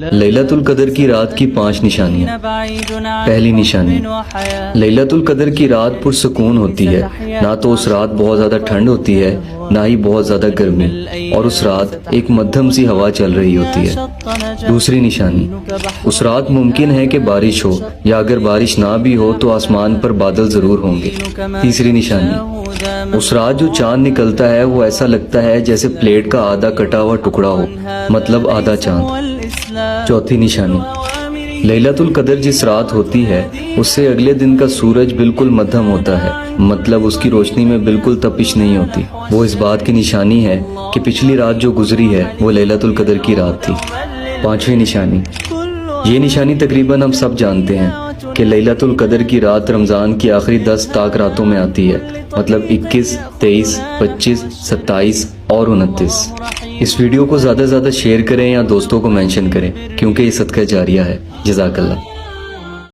لیلۃ القدر کی رات کی 5 نشانیاں۔ پہلی نشانی، لیلۃ القدر کی رات پرسکون ہوتی ہے، نہ تو اس رات بہت زیادہ ٹھنڈ ہوتی ہے نہ ہی بہت زیادہ گرمی، اور اس رات ایک مدھم سی ہوا چل رہی ہوتی ہے۔ دوسری نشانی، اس رات ممکن ہے کہ بارش ہو، یا اگر بارش نہ بھی ہو تو آسمان پر بادل ضرور ہوں گے۔ تیسری نشانی، اس رات جو چاند نکلتا ہے وہ ایسا لگتا ہے جیسے پلیٹ کا آدھا کٹا ہوا ٹکڑا ہو، مطلب آدھا چاند۔ چوتھی نشانی، لیلۃ القدر جس رات ہوتی ہے اس سے اگلے دن کا سورج بالکل مدھم ہوتا ہے، مطلب اس کی روشنی میں بالکل تپش نہیں ہوتی۔ وہ اس بات کی نشانی ہے کہ پچھلی رات جو گزری ہے وہ لیلۃ القدر کی رات تھی۔ پانچویں نشانی، یہ نشانی تقریباً ہم سب جانتے ہیں کہ لیلۃ القدر کی رات رمضان کی آخری 10 طاق راتوں میں آتی ہے، مطلب 21، 23، 25، 27 اور 29۔ اس ویڈیو کو زیادہ سے زیادہ شیئر کریں یا دوستوں کو مینشن کریں، کیونکہ یہ صدقہ جاریہ ہے۔ جزاک اللہ۔